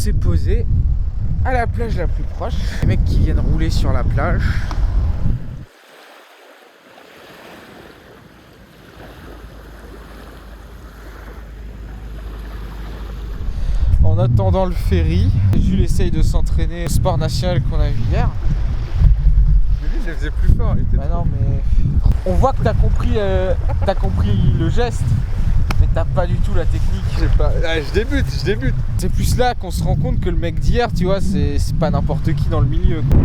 s'est posé à la plage la plus proche. Les mecs qui viennent rouler sur la plage. En attendant le ferry, Jules essaye de s'entraîner au sport national qu'on a vu hier. Mais lui, je les faisais plus fort. Bah non, mais on voit que t'as compris le geste, mais t'as pas du tout la technique. Je sais pas. Ah, je débute. C'est plus là qu'on se rend compte que le mec d'hier, tu vois, c'est pas n'importe qui dans le milieu, quoi.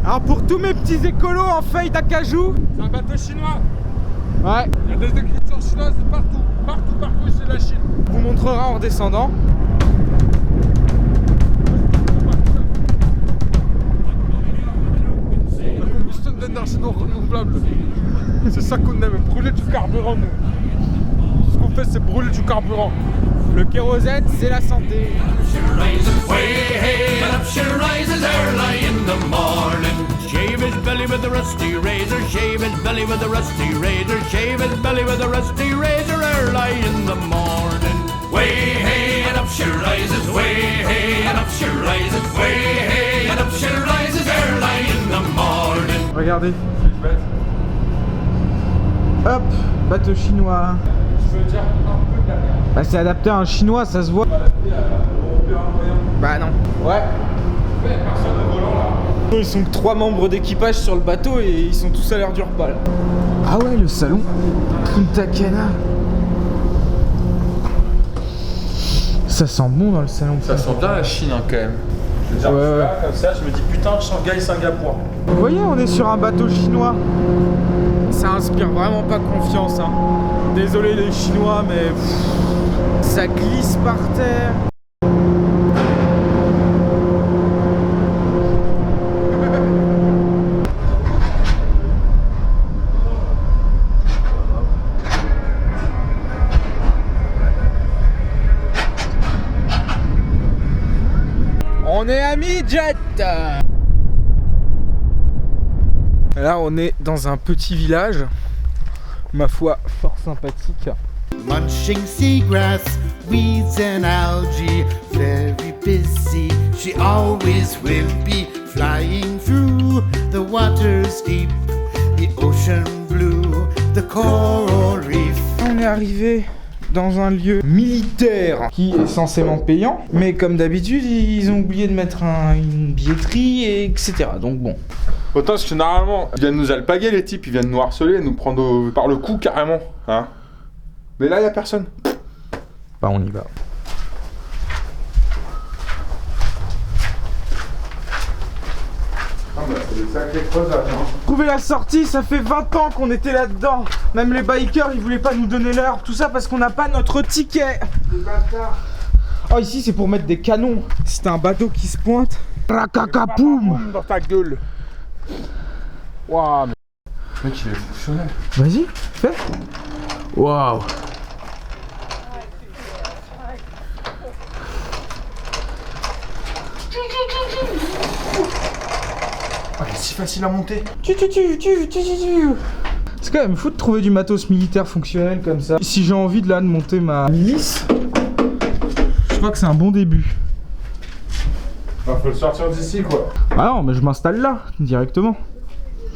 Alors pour tous mes petits écolos en feuille d'acajou, C'est un bateau chinois. ouais, Il y a des écritures chinoises partout. Partout, c'est la Chine. on vous montrera en redescendant. La combustion d'énergie non renouvelable. C'est ça qu'on aime, brûler du carburant, nous. Tout ce qu'on fait, c'est brûler du carburant. Le kérosène, c'est la santé. She rises early in the morning. Shave his belly with a rusty razor. Shave his belly with a rusty razor. Shave his belly with a rusty razor early in the morning. Way hey and up she rises. Way hey and up she rises. Way hey and up she rises early in the morning. Regardez. Hop, bateau chinois. Je veux dire un peu de la merde. Bah c'est adapté à un chinois, ça se voit. Adapté à l'européen moyen. Bah non. Ouais. Ouais, personne au volant là. Ils sont que 3 membres d'équipage sur le bateau et ils sont tous à l'heure du repas là. Ah ouais, le salon Punta Cana. Ça sent bon dans le salon. Ça sent bien la Chine hein, quand même. Je veux dire, Ouais, là, comme ça, je me dis putain, Shanghai, Singapour. Vous voyez, on est sur un bateau chinois. Ça inspire vraiment pas confiance, hein. Désolé les Chinois, mais ça glisse par terre. On est à mi-jet. Là on est dans un petit village, ma foi fort sympathique. Munching seagrass, weeds and algae, very busy. She always will be flying through the waters deep, the ocean blue, the coral reef. On est arrivé dans un lieu militaire qui est censément payant, mais comme d'habitude ils ont oublié de mettre une billetterie et etc. Donc bon. Autant parce que normalement, ils viennent nous alpaguer les types, ils viennent nous harceler, nous prendre par le cou carrément. Hein. Mais là, il n'y a personne. Bah on y va. Ah bah c'est des sacrés creusages hein. Trouver la sortie, ça fait 20 ans qu'on était là-dedans. Même les bikers, ils voulaient pas nous donner l'heure. Tout ça parce qu'on n'a pas notre ticket. Les bâtards. Oh ici c'est pour mettre des canons. Si t'as un bateau qui se pointe, racacapoum. Dans ta gueule. Waouh, mais... Le mec il est fonctionnel. Vas-y, fais. Waouh. Oh, il est si facile à monter. C'est quand même fou de trouver du matos militaire fonctionnel comme ça. Si j'ai envie de monter ma milice, je crois que c'est un bon début. Ah, faut le sortir d'ici quoi. Ah non, mais je m'installe là, directement.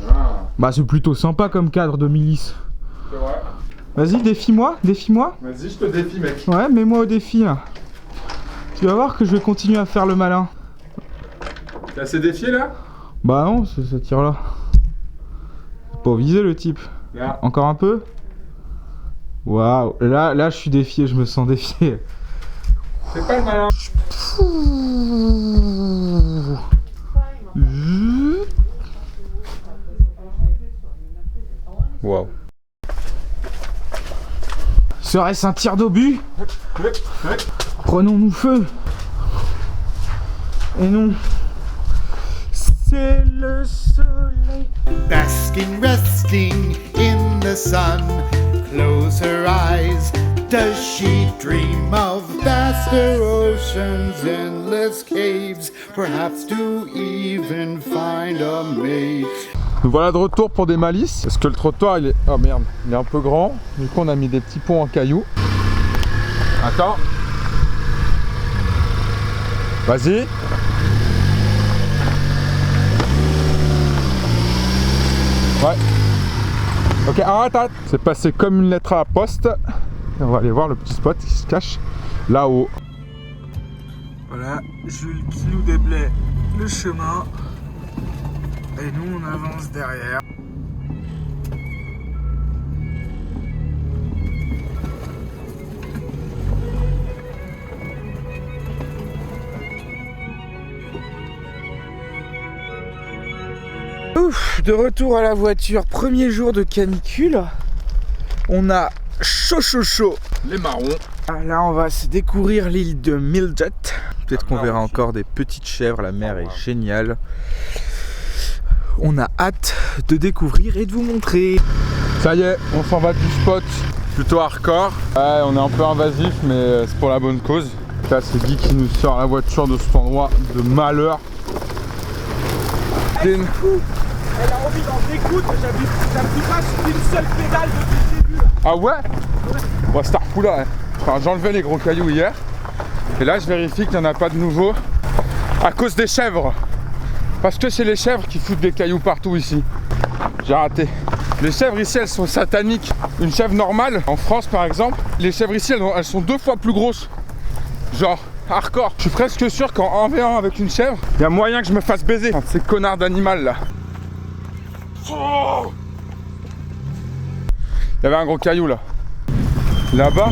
Ah, Bah c'est plutôt sympa comme cadre de milice. c'est vrai. Vas-y, défie-moi. Vas-y, je te défie mec. Ouais, mets-moi au défi là. Tu vas voir que je vais continuer à faire le malin. T'es assez défié là? Bah non, ce tir là. C'est pas visé le type. Là. Encore un peu. Waouh, là je suis défié, je me sens défié. C'est pas le malin. Waouh. Serait-ce un tir d'obus? Prenons-nous feu. Et non. C'est le soleil. Basking, resting in the sun. Close her eyes, Does she dream of vaster oceans, endless caves, perhaps to even find a mate? Nous voilà de retour pour des malices. Parce que le trottoir il est... Oh merde, il est un peu grand. Du coup on a mis des petits ponts en cailloux. Attends. Vas-y. Ouais. Ok, arrête. C'est passé comme une lettre à la poste. Et on va aller voir le petit spot qui se cache là-haut. Voilà, Jules qui nous déblaye le chemin. Et nous, on avance derrière. Ouf, de retour à la voiture, premier jour de canicule. On a chaud. Les marrons. Ah, là, on va se découvrir l'île de Mildred. Peut-être qu'on verra encore des petites chèvres, la mer est géniale. On a hâte de découvrir et de vous montrer. Ça y est, on s'en va du spot plutôt hardcore. Ouais, on est un peu invasif, mais c'est pour la bonne cause. Là, c'est Guy qui nous sort la voiture de cet endroit de malheur. Elle a envie d'en découdre, j'appuie pas sur une seule pédale depuis le début. Là. Ah ouais? Bon, c'est fou là. Enfin, j'enlevais les gros cailloux hier. Et là, je vérifie qu'il n'y en a pas de nouveau. À cause des chèvres. Parce que c'est les chèvres qui foutent des cailloux partout ici. J'ai raté. Les chèvres ici, elles sont sataniques. Une chèvre normale, en France par exemple, les chèvres ici, elles sont 2 fois plus grosses. Genre, hardcore. Je suis presque sûr qu'en 1v1 avec une chèvre, il y a moyen que je me fasse baiser. Enfin, ces connards d'animal là. Oh, il y avait un gros caillou là. Là-bas,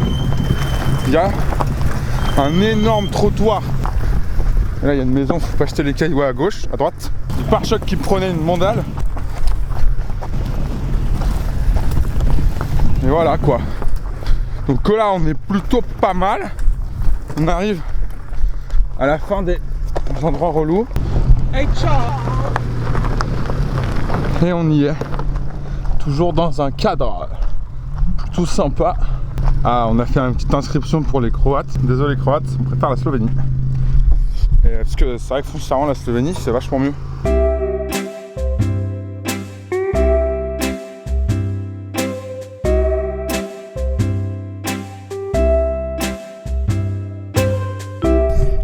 il y a un énorme trottoir. Et là, il y a une maison, faut pas jeter les cailloux à gauche, à droite. Du pare-choc qui prenait une mandale. Et voilà quoi. Donc là, on est plutôt pas mal. On arrive à la fin des endroits relous. Hey, ciao. Et on y est. Toujours dans un cadre plutôt sympa. Ah, on a fait une petite inscription pour les Croates. Désolé Croates, on préfère la Slovénie. Et parce que c'est vrai que foncièrement la Slovénie c'est vachement mieux.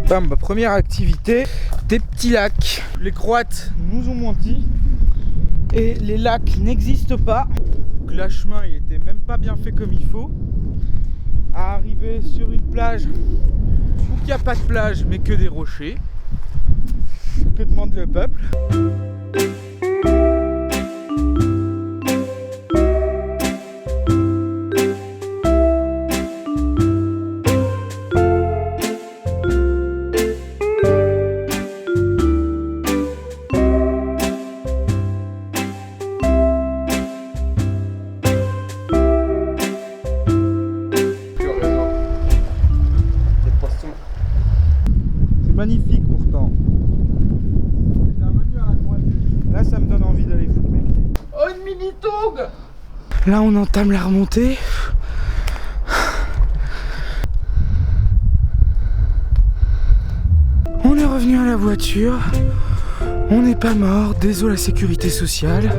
Bam, bah, première activité, des petits lacs. Les Croates nous ont menti et les lacs n'existent pas. Donc, le chemin il était même pas bien fait comme il faut. À arriver sur une plage où il n'y a pas de plage mais que des rochers. Que demande le peuple? Magnifique pourtant. Là ça me donne envie d'aller foutre mes pieds. Oh, une mini tongue. Là on entame la remontée. On est revenu à la voiture. On n'est pas mort, désolé la sécurité sociale.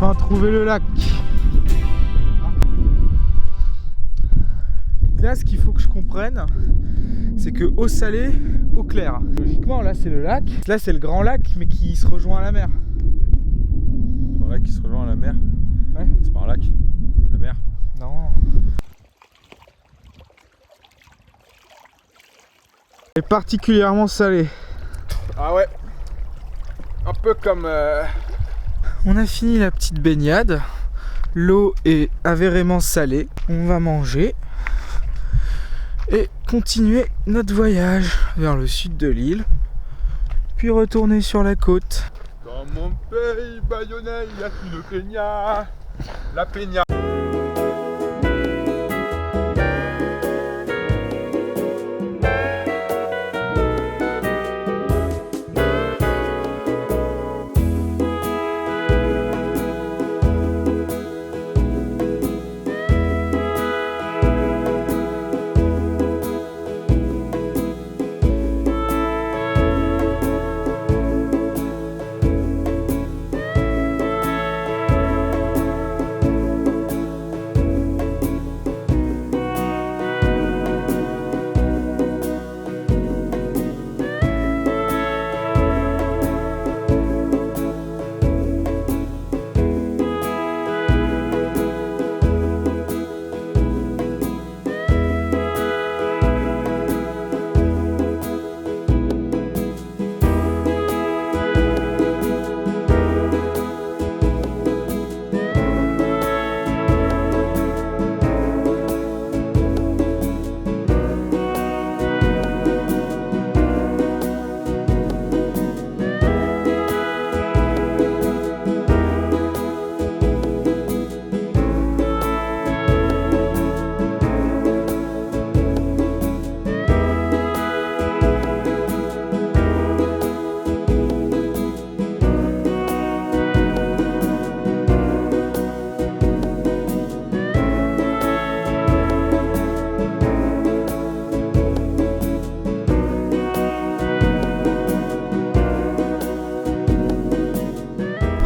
Enfin trouvé le lac. Là ce qu'il faut que je comprenne, c'est que eau salée, eau claire. Logiquement là c'est le lac, là c'est le grand lac mais qui se rejoint à la mer. C'est un lac qui se rejoint à la mer? Ouais. C'est pas un lac, la mer? Non. C'est particulièrement salé. Ah ouais. Un peu comme... On a fini la petite baignade. L'eau est avérément salée. On va manger et continuer notre voyage vers le sud de l'île, puis retourner sur la côte. Dans mon pays bayonnais, il y a une peña. La peña.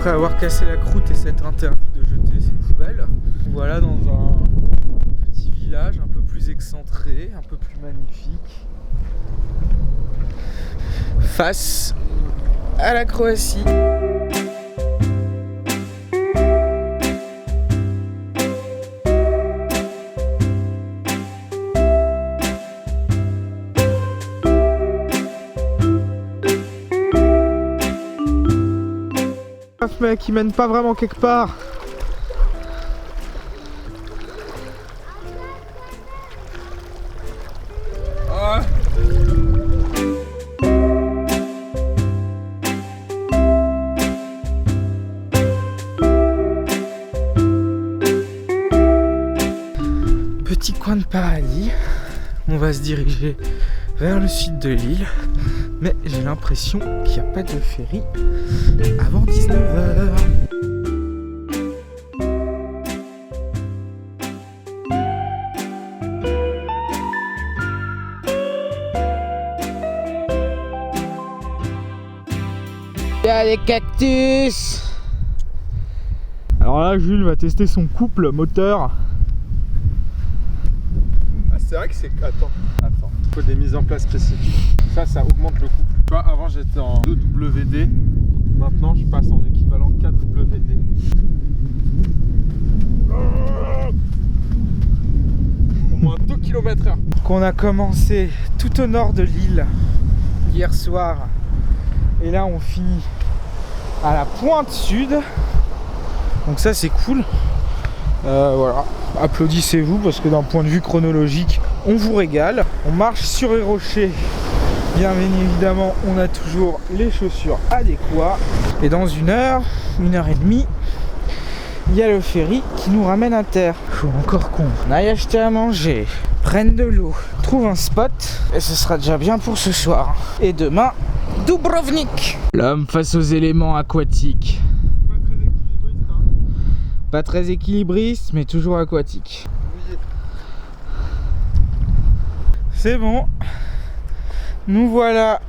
après avoir cassé la croûte et s'être interdit de jeter ses poubelles. Voilà, dans un petit village un peu plus excentré, un peu plus magnifique, face à la Croatie. Mais qui mène pas vraiment quelque part. Ah. Petit coin de paradis. On va se diriger vers le sud de l'île. Mais j'ai l'impression qu'il n'y a pas de ferry avant 19h. Il y a des cactus. Alors là, Jules va tester son couple moteur. Ah, c'est vrai que c'est... Attends. Il faut des mises en place spécifiques. Ça augmente le couple. Tu vois, avant j'étais en 2WD. Maintenant je passe en équivalent 4WD. Au moins 2 km/h. Qu'on a commencé tout au nord de l'île hier soir. Et là on finit à la pointe sud. Donc ça c'est cool. Voilà, applaudissez-vous parce que d'un point de vue chronologique, on vous régale. On marche sur les rochers. Bien évidemment, on a toujours les chaussures adéquates. Et dans 1 heure et demie, il y a le ferry qui nous ramène à terre. Faut encore qu'on aille acheter à manger, prenne de l'eau, trouve un spot et ce sera déjà bien pour ce soir. Et demain, Dubrovnik. L'homme face aux éléments aquatiques. Pas très équilibriste, mais toujours aquatique. C'est bon. Nous voilà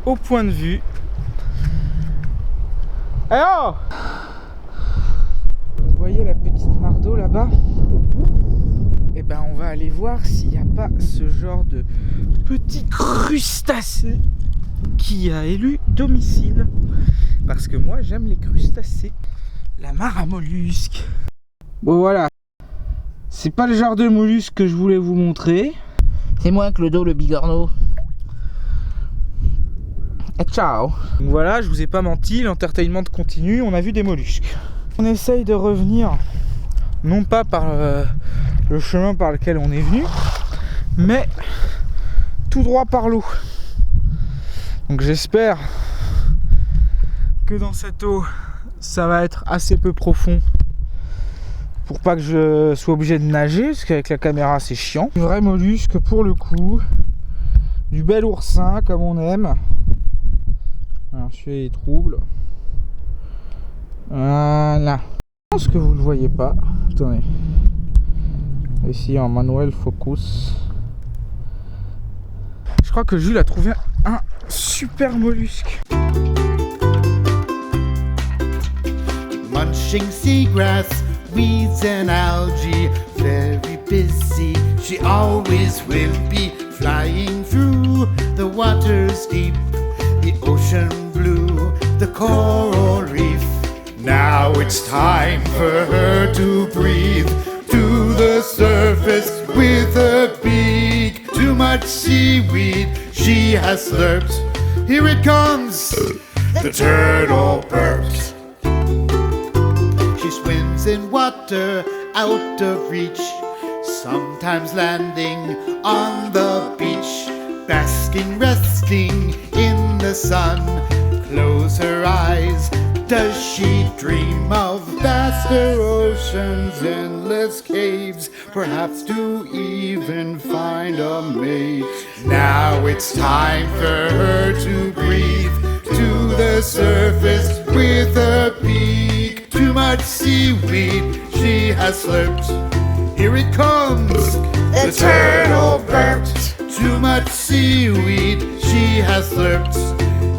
au point de vue. Alors, vous voyez la petite mare d'eau là-bas? Et ben on va aller voir s'il n'y a pas ce genre de petit crustacé qui a élu domicile. Parce que moi j'aime les crustacés. La mare à mollusques. Bon voilà. C'est pas le genre de mollusque que je voulais vous montrer. C'est moins que le dos, le bigorneau. Et ciao. Donc voilà, je vous ai pas menti, l'entertainment continue, on a vu des mollusques. On essaye de revenir, non pas par le chemin par lequel on est venu, mais tout droit par l'eau. Donc j'espère que dans cette eau, ça va être assez peu profond pour pas que je sois obligé de nager, parce qu'avec la caméra c'est chiant. Un vrai mollusque pour le coup, du bel oursin comme on aime. Alors celui-là est trouble. Voilà. Je pense que vous ne le voyez pas. Attendez. Ici en manuel focus. Je crois que Jules a trouvé un super mollusque. Munching seagrass, weeds and algae, very busy. She always will be flying through the waters deep, the ocean blue, the coral reef. Now it's time for her to breathe to the surface with her beak. Too much seaweed she has slurped. Here it comes, the turtle burps. She swims in water out of reach, sometimes landing on the beach, basking, resting in the sun. Close her eyes, does she dream of vaster oceans, endless caves, perhaps to even find a mate? Now it's time for her to breathe to the surface with her beak. Too much seaweed she has slurped. Here it comes, the turtle burped. Too much seaweed she has slurped.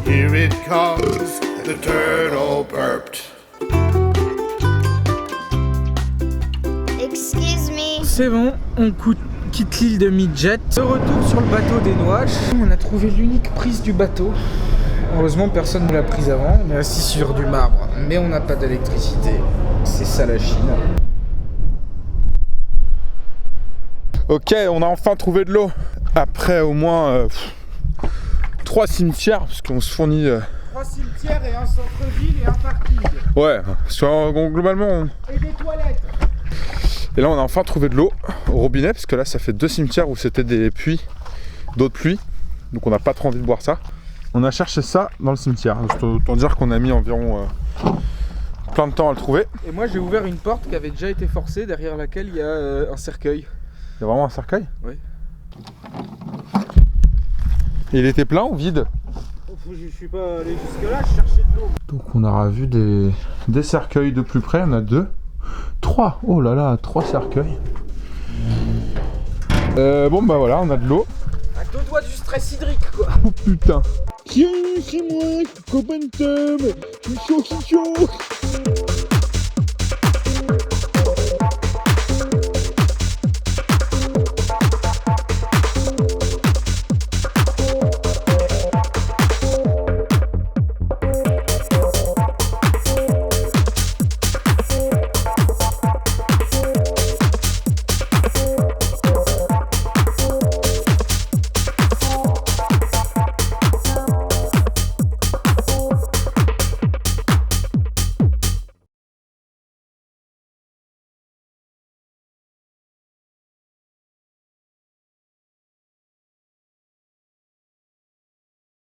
Here it comes, the turtle burped. Excuse me. C'est bon, on quitte l'île de Midget. De retour sur le bateau des Nouaches. On a trouvé l'unique prise du bateau. Heureusement, personne ne l'a prise avant. On est assis sur du marbre, mais on n'a pas d'électricité. C'est ça la Chine. Ok, on a enfin trouvé de l'eau. Après au moins 3 cimetières, parce qu'on se fournit... 3 cimetières et un centre-ville et un parking. Ouais, globalement... Et des toilettes. Et là on a enfin trouvé de l'eau au robinet, parce que là ça fait 2 cimetières où c'était des puits, d'eau de pluie. Donc on n'a pas trop envie de boire ça. On a cherché ça dans le cimetière. Autant dire qu'on a mis environ plein de temps à le trouver. Et moi j'ai ouvert une porte qui avait déjà été forcée, derrière laquelle il y a un cercueil. Il y a vraiment un cercueil? Oui. Il était plein ou vide? Je suis pas allé jusque là, je cherchais de l'eau. Donc on aura vu des cercueils de plus près, on a 2. 3, oh là là, 3 cercueils. Bon bah voilà, on a de l'eau. À 2 doigts du stress hydrique quoi. Oh putain. Tiens, c'est moi, copain de Tom. Je suis chaud,